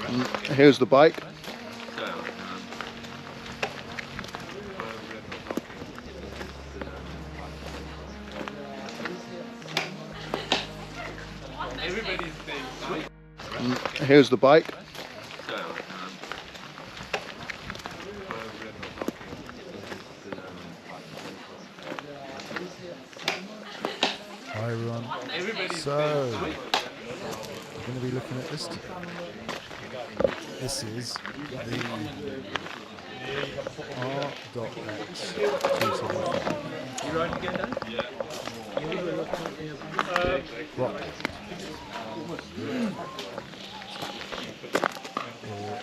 Here's the bike. Here's the bike. Hi everyone. So, we're going to be looking at this today. This is the R.X 275. You right again, Dan? Yeah.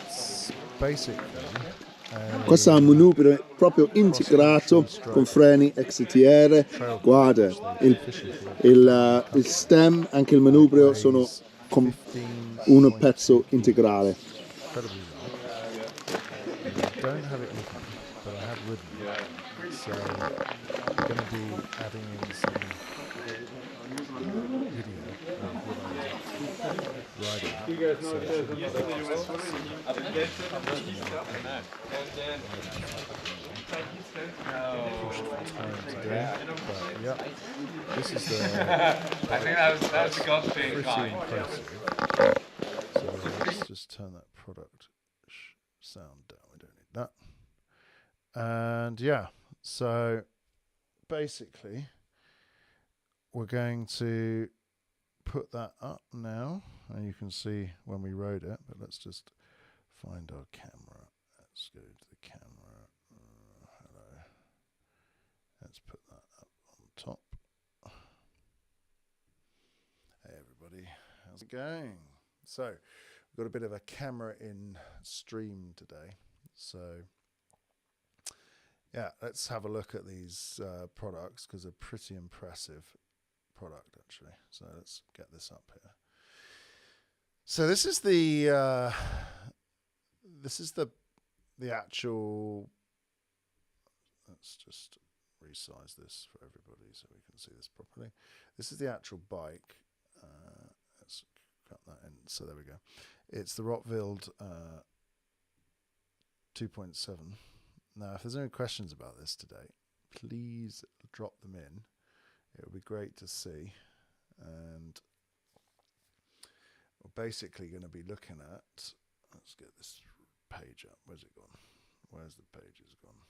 It's basically Questo ha un manubrio proprio integrato con freni XTR. Guarda, il stem, anche il manubrio sono con un pezzo integrale. incredibly light. I don't have it with me, but I have ridden it. So I'm going to be adding in some video of what I was actually riding it. So it should be quite interesting to see. Pushed for time today, but yeah, this is the. I think that was a God thing. Pretty impressive. So let's just turn that product sound down. We don't need that. And yeah, so basically we're going to put that up now, and you can see when we rode it, but let's just find our camera. Let's go to the camera. Hello. Let's put that up on top. Hey everybody, how's it going? So we've got a bit of a camera in stream today. So yeah, let's have a look at these products, because they're pretty impressive product actually. So let's get this up here. So this is the actual. Let's just resize this for everybody so we can see this properly. This is the actual bike. Let's cut that in. So there we go. It's the Rottweild 2.7. Now, if there's any questions about this today, please drop them in. It would be great to see. And we're basically going to be looking at. Let's get this page up. Where's it gone? Where's the pages gone?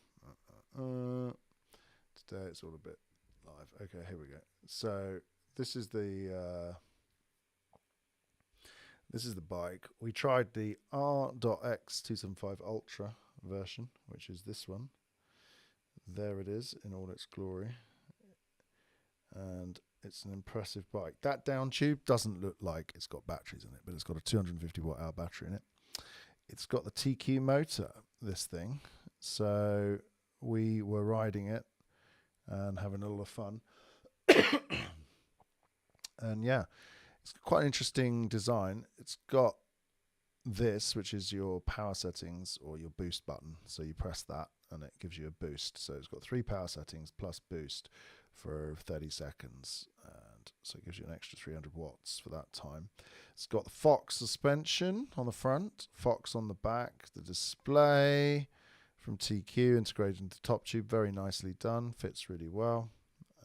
Today it's all a bit live. Okay, here we go. So this is the bike. We tried the R.X 275 Ultra version, which is this one. There it is in all its glory, and it's an impressive bike. That down tube doesn't look like it's got batteries in it, but it's got a 250 watt hour battery in it. It's got the TQ motor, this thing. So we were riding it and having a lot of fun. And yeah, it's quite an interesting design. It's got this, which is your power settings or your boost button. So you press that and it gives you a boost. So it's got 3 power settings plus boost for 30 seconds. And so it gives you an extra 300 watts for that time. It's got the Fox suspension on the front, Fox on the back, the display from TQ integrated into the top tube. Very nicely done, fits really well.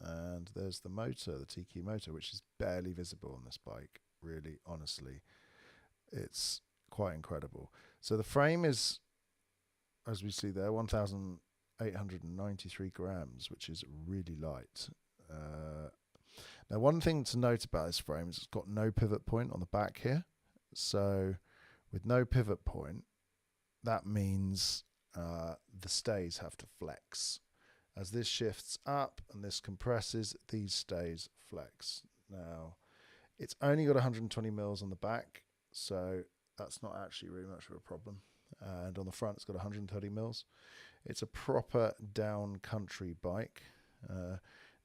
And there's the motor, the TQ motor, which is barely visible on this bike. Really, honestly, it's quite incredible. So the frame is, as we see there, 1,893 grams, which is really light. Now, one thing to note about this frame is it's got no pivot point on the back here. So with no pivot point, that means the stays have to flex. As this shifts up and this compresses, these stays flex. Now, it's only got 120 mils on the back, so that's not actually really much of a problem. And on the front, it's got 130 mils. It's a proper down country bike.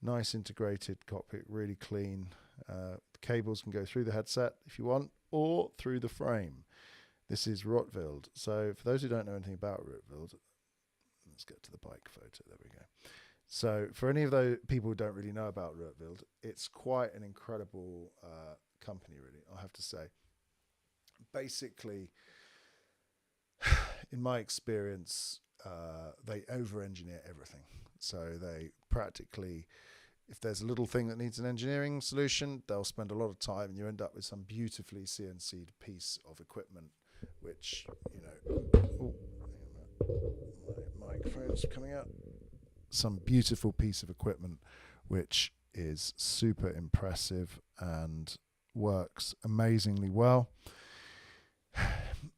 Nice integrated cockpit, really clean. The cables can go through the headset if you want, or through the frame. This is Rottweild. So for those who don't know anything about Rottweild, let's get to the bike photo. There we go. So for any of those people who don't really know about Rottweild, it's quite an incredible company, really, I have to say. Basically, in my experience, they over-engineer everything. So they practically, if there's a little thing that needs an engineering solution, they'll spend a lot of time, and you end up with some beautifully CNC'd piece of equipment, which, you know, my microphone's coming out. Some beautiful piece of equipment, which is super impressive and works amazingly well.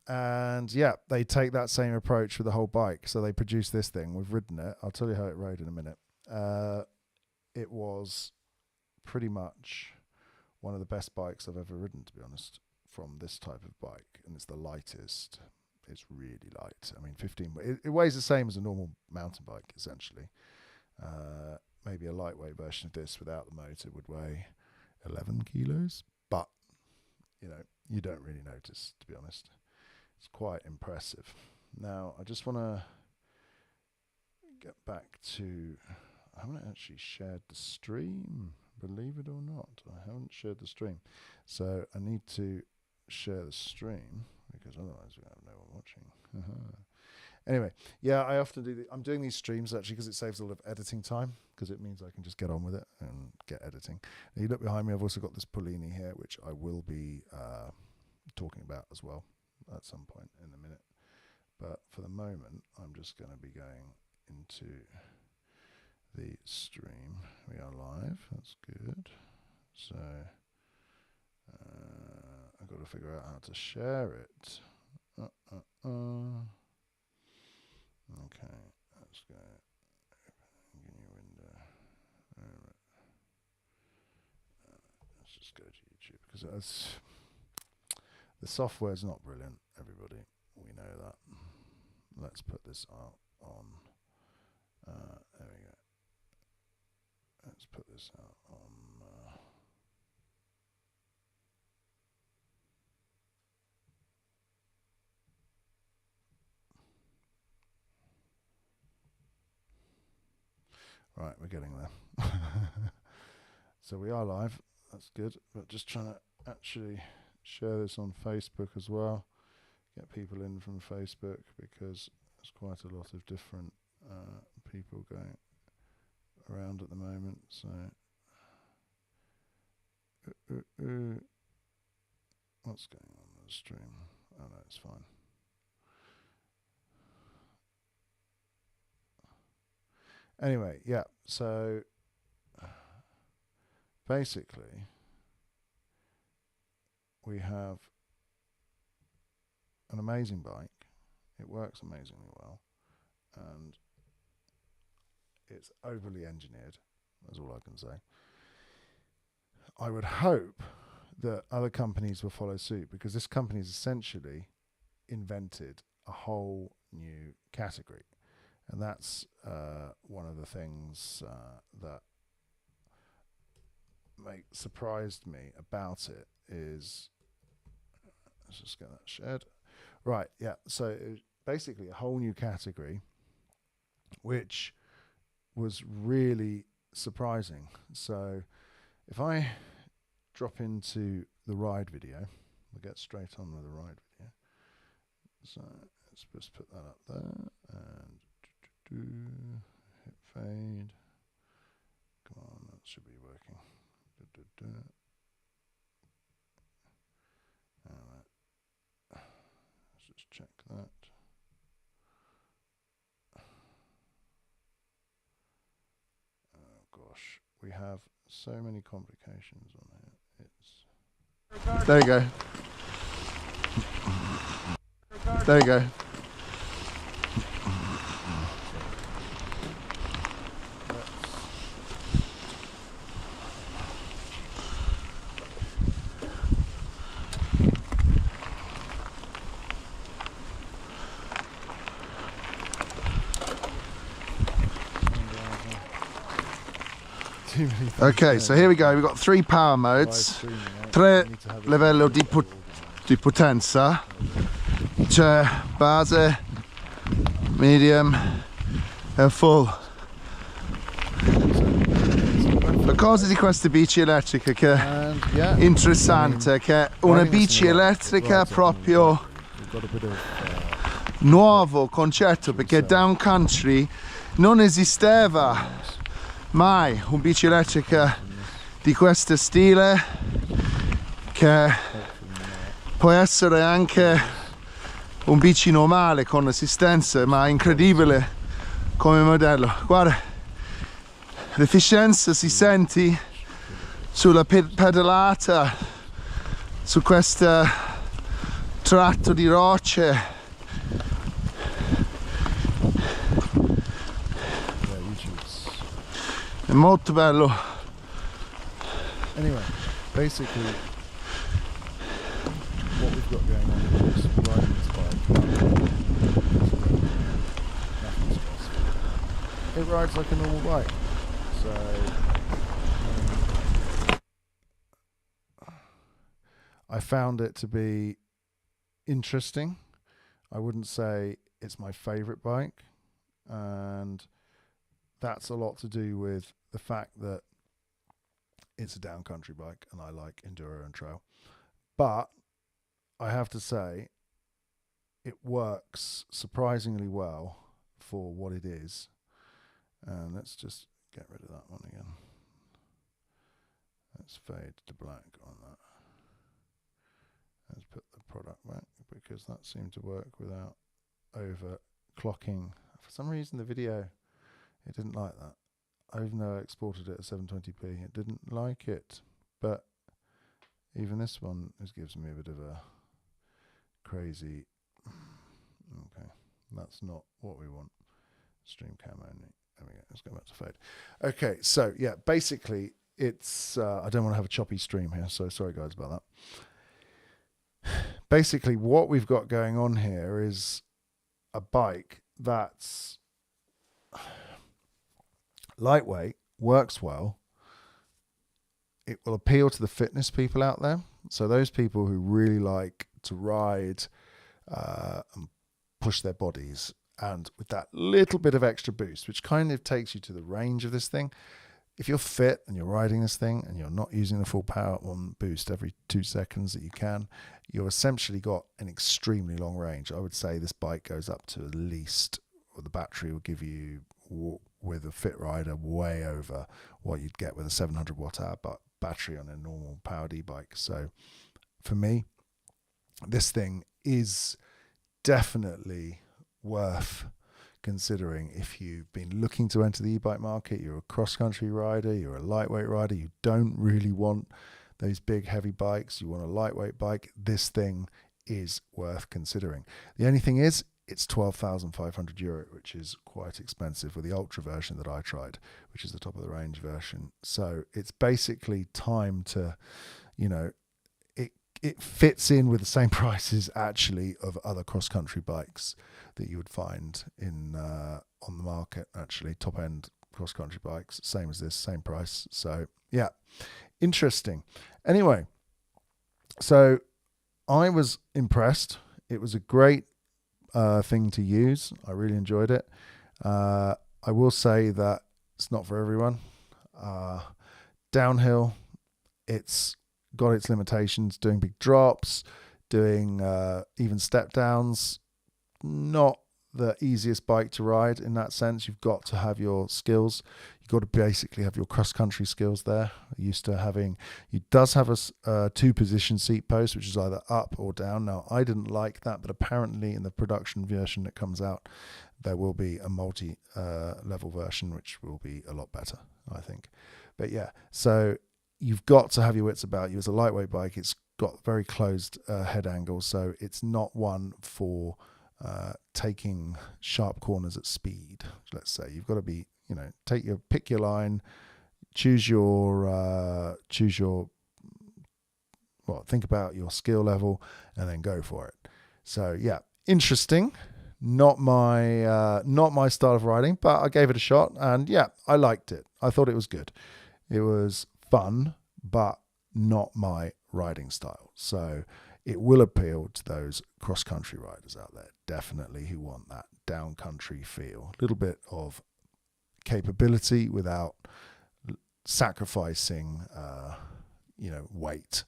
And yeah, they take that same approach with the whole bike. So they produce this thing. We've ridden it. I'll tell you how it rode in a minute. It was pretty much one of the best bikes I've ever ridden, to be honest, from this type of bike. And it's the lightest. It's really light. I mean, 15. It weighs the same as a normal mountain bike, essentially. Maybe a lightweight version of this without the motor would weigh 11 kilos. But, you know, you don't really notice, to be honest. It's quite impressive. Now, I just want to get back to... I haven't actually shared the stream, believe it or not. I haven't shared the stream. So I need to share the stream, because otherwise we have no one watching. Anyway, yeah, I often do... I'm doing these streams, actually, because it saves a lot of editing time, because it means I can just get on with it and get editing. Now, you look behind me, I've also got this Polini here, which I will be talking about as well at some point in a minute. But for the moment, I'm just going to be going into the stream. We are live. That's good. So I've got to figure out how to share it. Okay, let's go. Open new window. Let's just go to YouTube, because the software is not brilliant, everybody. We know that. Let's put this out on. There we go. Let's put this out on. Right, we're getting there. So we are live. That's good. But just trying to actually share this on Facebook as well. Get people in from Facebook, because there's quite a lot of different people going around at the moment. So what's going on with the stream? Oh no, it's fine. Anyway, yeah, so basically we have an amazing bike. It works amazingly well, and it's overly engineered. That's all I can say. I would hope that other companies will follow suit, because this company has essentially invented a whole new category. And that's one of the things that surprised me about it is... Let's just get that shared. Right, yeah. So it was basically a whole new category, which was really surprising. So if I drop into the ride video, we'll get straight on with the ride video. So let's just put that up there and hit fade. Come on, that should be working. Alright. Let's just check that. Oh gosh, we have so many complications on here. There you go. There you go. Okay, so here we go. We've got 3 power modes, 3 livello di potenza. C'è base, medium e full. La cosa di questa bici elettrica che è interessante è che è una bici elettrica proprio nuovo concetto, perché down country non esisteva mai un bici elettrica di questo stile, che può essere anche un bici normale con assistenza, ma è incredibile come modello. Guarda, l'efficienza si sente sulla pedalata, su questo tratto di rocce. È molto bello. Anyway, basically what we've got going on is riding this bike. Nothing stressful. It rides like a normal bike. So I found it to be interesting. I wouldn't say it's my favorite bike, and that's a lot to do with the fact that it's a down country bike and I like enduro and trail. But I have to say it works surprisingly well for what it is. And let's just get rid of that one again. Let's fade to black on that. Let's put the product back because that seemed to work without overclocking. For some reason the video, it didn't like that. Even though I exported it at 720p, it didn't like it. But even this one gives me a bit of a crazy. Okay, that's not what we want. Stream cam only. There we go. Let's go back to fade. Okay, so yeah, basically it's. I don't want to have a choppy stream here, so sorry guys about that. Basically, what we've got going on here is a bike that's lightweight, works well. It will appeal to the fitness people out there. So those people who really like to ride and push their bodies, and with that little bit of extra boost, which kind of takes you to the range of this thing. If you're fit and you're riding this thing and you're not using the full power on boost every 2 seconds that you can, you've essentially got an extremely long range. I would say this bike goes up to at least, or the battery will give you, with a fit rider, way over what you'd get with a 700 watt hour battery on a normal powered e-bike. So for me, this thing is definitely worth considering if you've been looking to enter the e-bike market. You're a cross-country rider, you're a lightweight rider, you don't really want those big heavy bikes, you want a lightweight bike, this thing is worth considering. The only thing is, it's 12,500 euro, which is quite expensive with the Ultra version that I tried, which is the top of the range version. So it's basically time to, it fits in with the same prices actually of other cross-country bikes that you would find in on the market, actually, top-end cross-country bikes, same as this, same price. So yeah, interesting. Anyway, so I was impressed. It was a great thing to use. I really enjoyed it. I will say that it's not for everyone. Downhill, it's got its limitations. Doing big drops, doing even step downs, not the easiest bike to ride in that sense. You've got to have your skills. You've got to basically have your cross-country skills there. Used to having, it does have a 2-position seat post, which is either up or down. Now, I didn't like that, but apparently in the production version that comes out, there will be a multi-level version, which will be a lot better, I think. But yeah, so you've got to have your wits about you. As a lightweight bike, it's got very closed head angles, so it's not one for taking sharp corners at speed. Let's say you've got to be, pick your line, choose your think about your skill level, and then go for it. So yeah, interesting. Not my style of riding, but I gave it a shot, and yeah, I liked it. I thought it was good. It was fun, but not my riding style. So it will appeal to those cross-country riders out there, definitely, who want that down-country feel. A little bit of capability without sacrificing, weight.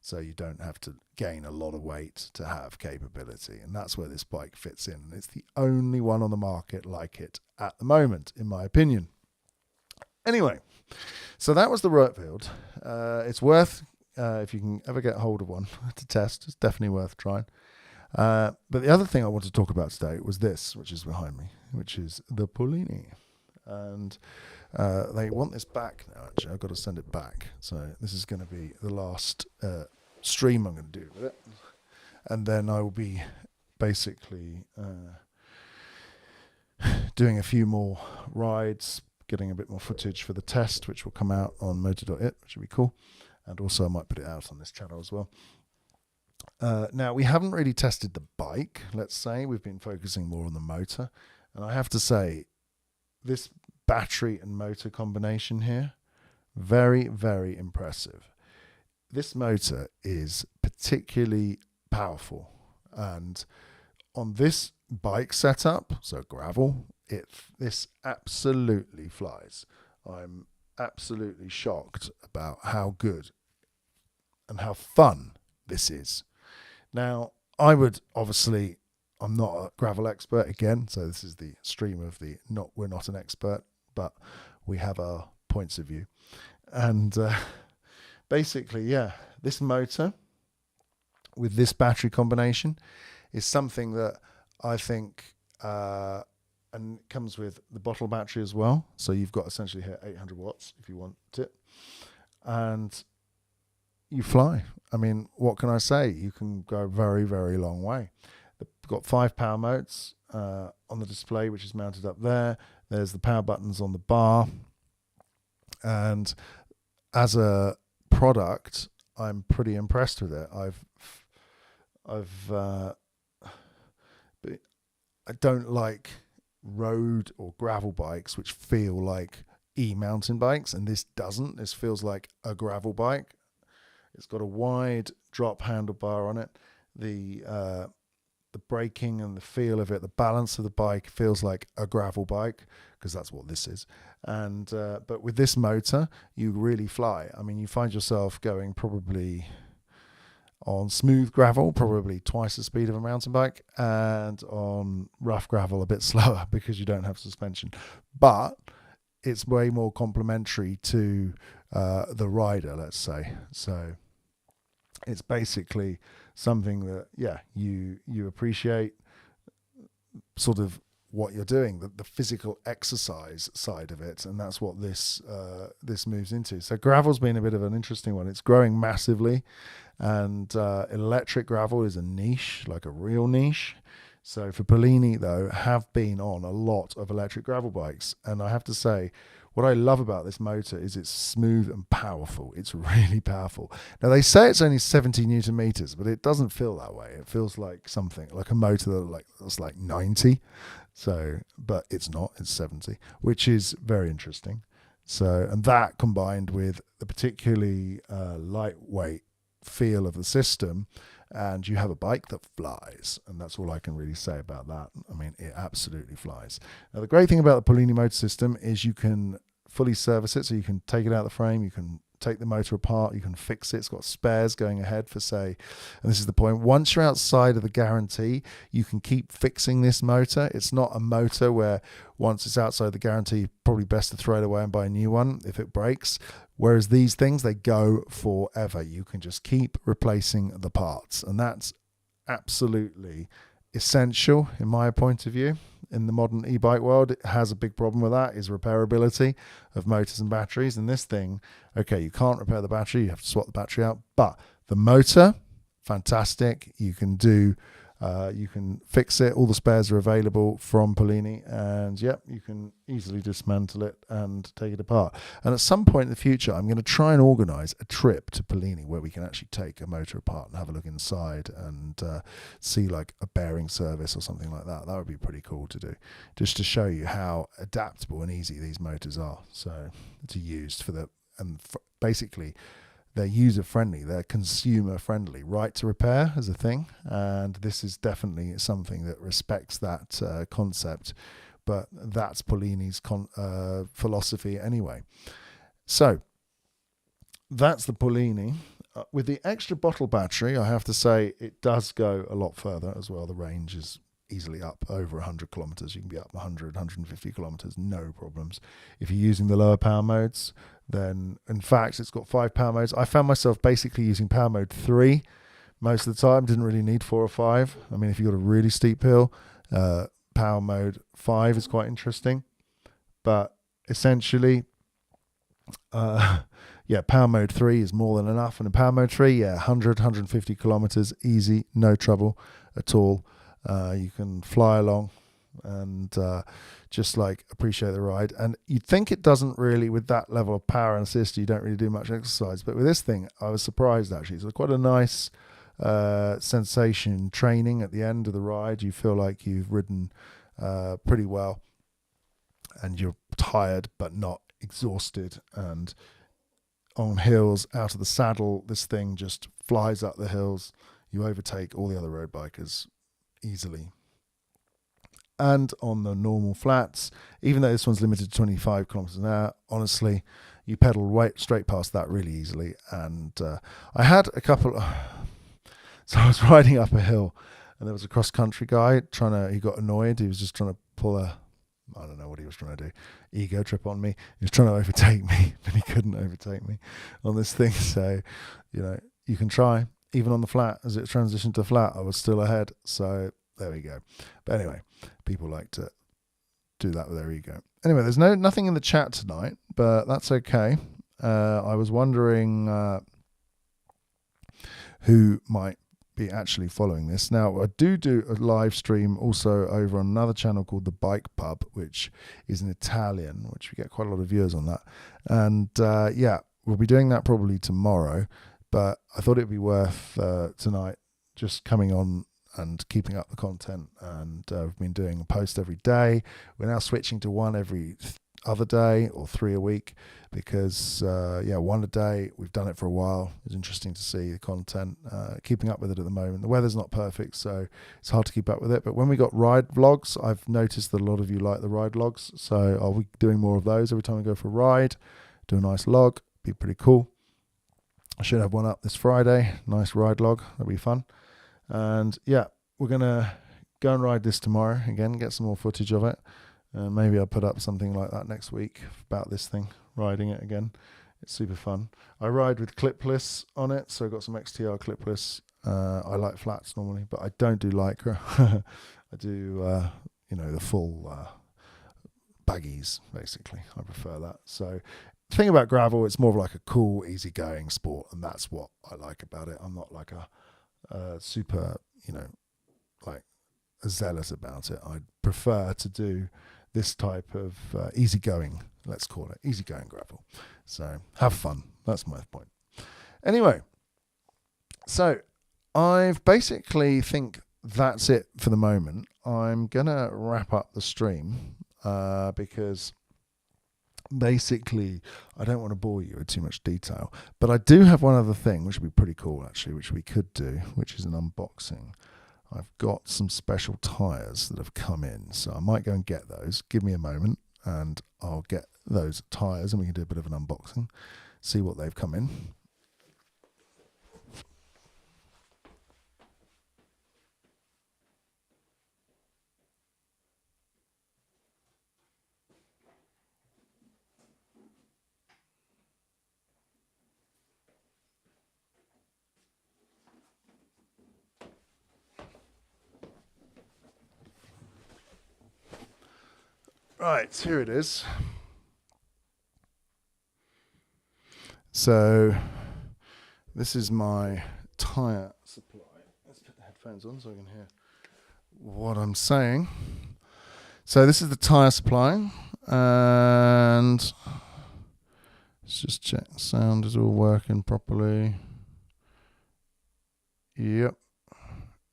so you don't have to gain a lot of weight to have capability. And that's where this bike fits in. And it's the only one on the market like it at the moment, in my opinion. Anyway, so that was the Rotfield. It's worth, if you can ever get hold of one to test, it's definitely worth trying. But the other thing I want to talk about today was this, which is behind me, which is the Polini. And they want this back now, actually. I've got to send it back. So this is going to be the last stream I'm going to do with it. And then I will be basically doing a few more rides, getting a bit more footage for the test, which will come out on motor.it, which will be cool. And also I might put it out on this channel as well. Now, we haven't really tested the bike, let's say. We've been focusing more on the motor. And I have to say, this battery and motor combination here, very, very impressive. This motor is particularly powerful. And on this bike setup, so gravel, this absolutely flies. I'm absolutely shocked about how good and how fun this is. Now, I would obviously, I'm not a gravel expert again, so this is the stream of the we're not an expert, but we have our points of view. And basically, yeah, this motor with this battery combination is something that I think, and it comes with the bottle battery as well. So you've got essentially here 800 watts if you want it. And you fly. I mean, what can I say? You can go a very, very long way. They've got 5 power modes on the display, which is mounted up there. There's the power buttons on the bar. And as a product, I'm pretty impressed with it. I don't like road or gravel bikes which feel like e-mountain bikes, and this doesn't. This feels like a gravel bike. It's got a wide drop handlebar on it. The braking and the feel of it, the balance of the bike feels like a gravel bike, because that's what this is. And but with this motor, you really fly. I mean, you find yourself going probably on smooth gravel, probably twice the speed of a mountain bike, and on rough gravel a bit slower because you don't have suspension. But it's way more complementary to the rider, let's say. So it's basically something that, yeah, you appreciate sort of what you're doing, the physical exercise side of it, and that's what this moves into. So gravel's been a bit of an interesting one. It's growing massively, and electric gravel is a niche, like a real niche. So for Polini, though, have been on a lot of electric gravel bikes, and I have to say, what I love about this motor is it's smooth and powerful. It's really powerful. Now, they say it's only 70 Newton meters, but it doesn't feel that way. It feels like something, like a motor that's like 90. So, but it's not, it's 70, which is very interesting. So, and that combined with the particularly lightweight feel of the system, and you have a bike that flies, and that's all I can really say about that. I mean, it absolutely flies. Now, the great thing about the Polini motor system is you can fully service it, so you can take it out of the frame, you can take the motor apart, you can fix it. It's got spares going ahead for, say, and this is the point, once you're outside of the guarantee, you can keep fixing this motor. It's not a motor where once it's outside the guarantee, probably best to throw it away and buy a new one if it breaks. Whereas these things, they go forever. You can just keep replacing the parts, and that's absolutely essential in my point of view. In the modern e-bike world, it has a big problem with that, is repairability of motors and batteries. And this thing, okay, you can't repair the battery, you have to swap the battery out, but the motor, fantastic. You can do, you can fix it. All the spares are available from Polini, and yep, you can easily dismantle it and take it apart. And at some point in the future, I'm going to try and organize a trip to Polini where we can actually take a motor apart and have a look inside and see like a bearing service or something like that. That would be pretty cool to do, just to show you how adaptable and easy these motors are. So to use basically, they're user-friendly, they're consumer-friendly. Right to repair is a thing, and this is definitely something that respects that concept, but that's Polini's philosophy anyway. So that's the Polini. with the extra bottle battery, I have to say it does go a lot further as well. The range is easily up over 100 kilometers. You can be up 100, 150 kilometers, no problems. If you're using the lower power modes, then in fact, it's got 5 power modes. I found myself basically using power mode 3 most of the time. Didn't really need 4 or 5. I mean, if you've got a really steep hill, power mode 5 is quite interesting. But essentially, power mode 3 is more than enough. And in power mode 3, 100, 150 kilometers, easy, no trouble at all. You can fly along and just like appreciate the ride. And you'd think it doesn't really, with that level of power and assist, you don't really do much exercise. But with this thing, I was surprised actually. It's quite a nice sensation training at the end of the ride. You feel like you've ridden pretty well and you're tired but not exhausted. And on hills, out of the saddle, this thing just flies up the hills. You overtake all the other road bikers easily. And on the normal flats, even though this one's limited to 25 kilometers an hour, honestly, you pedal straight past that really easily. And I had a couple. So I was riding up a hill, and there was a cross country guy he got annoyed. He was just trying to pull I don't know what he was trying to do, ego trip on me. He was trying to overtake me, but he couldn't overtake me on this thing. So, you can try. Even on the flat, as it transitioned to flat, I was still ahead. So there we go. But anyway, people like to do that with their ego. Anyway, there's nothing in the chat tonight, but that's okay. I was wondering who might be actually following this. Now, I do a live stream also over on another channel called The Bike Pub, which is in Italian, which we get quite a lot of viewers on that. And we'll be doing that probably tomorrow. But I thought it'd be worth tonight just coming on and keeping up the content. And we've been doing a post every day. We're now switching to one every other day or 3 a week because, one a day. We've done it for a while. It's interesting to see the content, keeping up with it at the moment. The weather's not perfect, so it's hard to keep up with it. But when we got ride vlogs, I've noticed that a lot of you like the ride vlogs. So I'll be doing more of those every time we go for a ride. Do a nice log. Be pretty cool. I should have one up this Friday. Nice ride log. That'll be fun. And we're going to go and ride this tomorrow again, get some more footage of it. Maybe I'll put up something like that next week about this thing, riding it again. It's super fun. I ride with clipless on it, so I've got some XTR clipless. I like flats normally, but I don't do Lycra. I do, the full baggies, basically. I prefer that. So the thing about gravel, it's more of like a cool, easygoing sport, and that's what I like about it. I'm not like a super, like a zealous about it. I prefer to do this type of easygoing, let's call it, easygoing gravel. So have fun. That's my point. Anyway, so I've basically think that's it for the moment. I'm going to wrap up the stream because basically I don't want to bore you with too much detail. But I do have one other thing, which would be pretty cool, actually, which we could do, which is an unboxing. I've got some special tyres that have come in, so I might go and get those. Give me a moment, and I'll get those tyres, and we can do a bit of an unboxing, see what they've come in. Right, here it is. So this is my tyre supply. Let's put the headphones on so I can hear what I'm saying. So this is the tyre supply, and let's just check the sound is all working properly. Yep.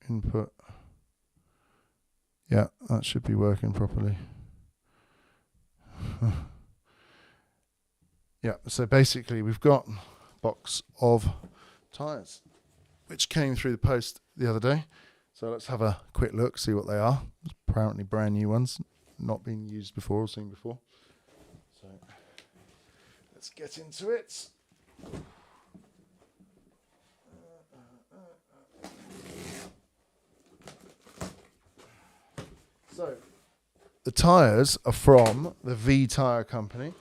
Input. Yeah, that should be working properly. Yeah, so basically we've got a box of tyres which came through the post the other day. So let's have a quick look, see what they are. Apparently brand new ones, not been used before or seen before. So let's get into it. So the tyres are from the V Tyre Company.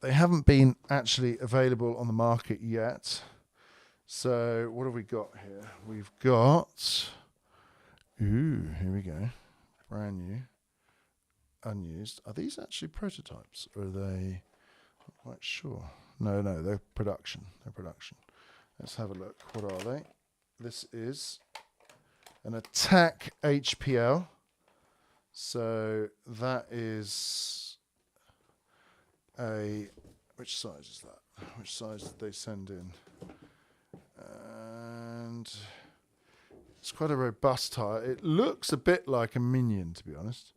They haven't been actually available on the market yet. So what have we got here? We've got, here we go, brand new, unused. Are these actually prototypes, or are they? Not quite sure. No, they're production. Let's have a look. What are they? This is an Attack HPL. So that is which size is that? Which size did they send in? And it's quite a robust tyre. It looks a bit like a Minion, to be honest.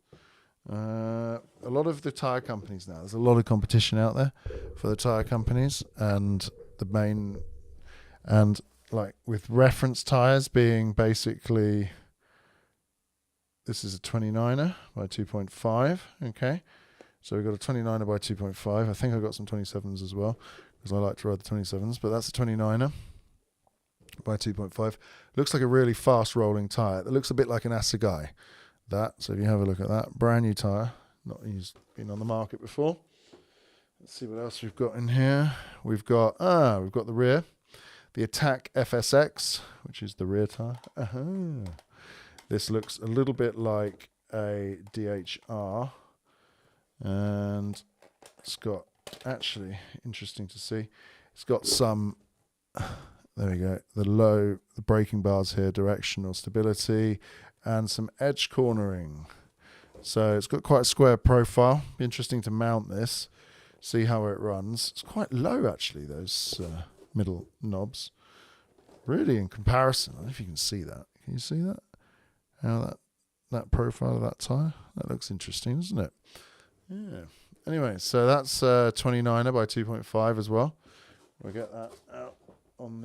A lot of the tyre companies now, there's a lot of competition out there for the tyre companies, and like with reference tyres being basically, this is a 29er by 2.5, okay? So we've got a 29er by 2.5. I think I've got some 27s as well, because I like to ride the 27s, but that's a 29er by 2.5. Looks like a really fast rolling tyre. That looks a bit like an Assegai. So if you have a look at that, brand new tyre, not used, been on the market before. Let's see what else we've got in here. We've got the rear, the Attack FSX, which is the rear tyre. This looks a little bit like a DHR, and it's got, actually interesting to see, it's got some, there we go, the braking bars here, directional stability, and some edge cornering. So it's got quite a square profile. Be interesting to mount this, see how it runs. It's quite low, actually, those middle knobs. Really, in comparison, I don't know if you can see that. Can you see that? How that profile of that tyre? That looks interesting, doesn't it? Yeah. Anyway, so that's 29er by 2.5 as well. We'll get that out on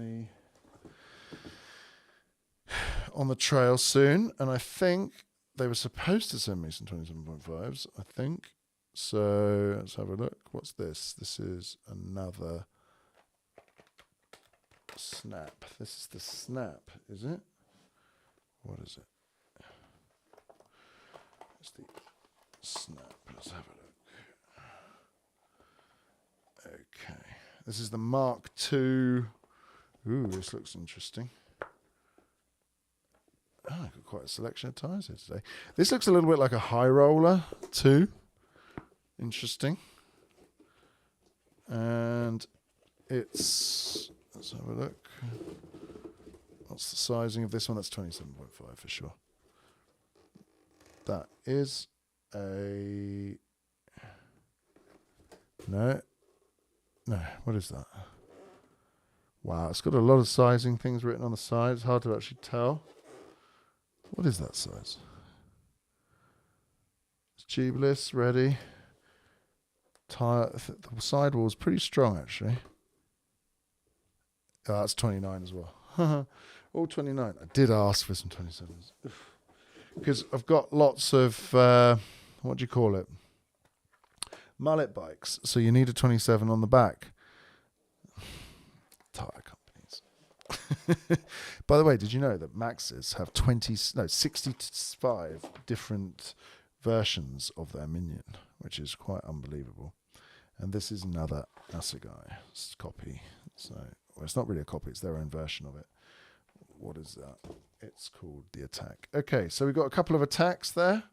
the trail soon, and I think they were supposed to send me some 27.5s, I think. So let's have a look. What's this? This is another Snap. This is the Snap, is it? What is it? It's the Snap. Let's have a look. Okay. This is the Mark II. Ooh, this looks interesting. I've got quite a selection of tyres here today. This looks a little bit like a high roller too. Interesting. And it's, let's have a look. What's the sizing of this one? That's 27.5 for sure. That is a, no, what is that? Wow, it's got a lot of sizing things written on the side. It's hard to actually tell. What is that size? It's tubeless, ready. Tire, the sidewall is pretty strong, actually. Oh, that's 29 as well. All 29. I did ask for some 27s. Because I've got lots of, what do you call it? Mullet bikes. So you need a 27 on the back. Tire companies. By the way, did you know that Maxes have 65 different versions of their Minion, which is quite unbelievable. And this is another Assegai copy. So, well, it's not really a copy, it's their own version of it. What is that? It's called the Attack. Okay, so we've got a couple of Attacks there.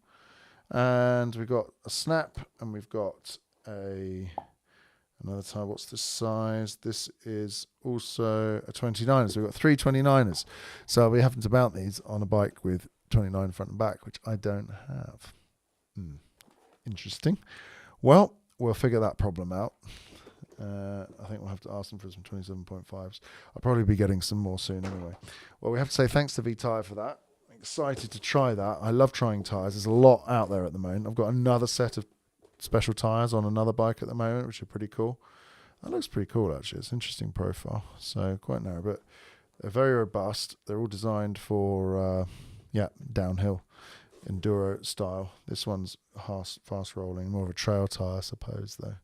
And we've got a Snap, and we've got another tyre. What's the size? This is also a 29er. So we've got 3 29ers. So we happen to mount these on a bike with 29 front and back, which I don't have. Interesting. Well, we'll figure that problem out. I think we'll have to ask them for some 27.5s. I'll probably be getting some more soon anyway. Well, we have to say thanks to V-Tyre for that. I'm excited to try that. I love trying tyres. There's a lot out there at the moment. I've got another set of special tyres on another bike at the moment, which are pretty cool. That looks pretty cool, actually. It's an interesting profile. So quite narrow, but they're very robust. They're all designed for, downhill, enduro style. This one's fast rolling, more of a trail tyre, I suppose, though.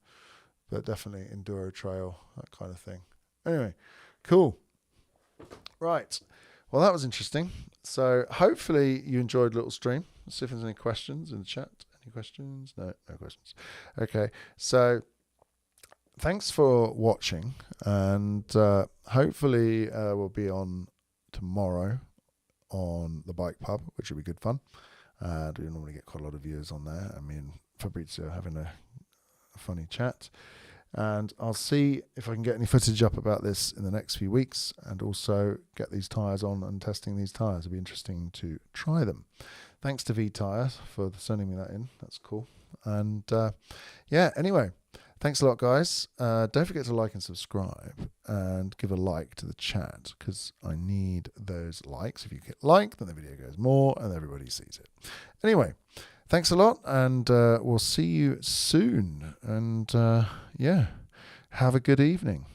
But definitely enduro trail, that kind of thing. Anyway, cool. Right. Well, that was interesting. So hopefully you enjoyed Little Stream. Let's see if there's any questions in the chat. Any questions? No questions. Okay, so thanks for watching, and hopefully we'll be on tomorrow on the Bike Pub, which will be good fun. We normally get quite a lot of viewers on there. I mean, Fabrizio having a funny chat. And I'll see if I can get any footage up about this in the next few weeks, and also get these tyres on and testing these tyres. It'll be interesting to try them. Thanks to V-Tyres for sending me that in. That's cool. And yeah, anyway, thanks a lot, guys. Don't forget to like and subscribe, and give a like to the chat, because I need those likes. If you hit like, then the video goes more and everybody sees it. Anyway, thanks a lot, and we'll see you soon. And yeah, have a good evening.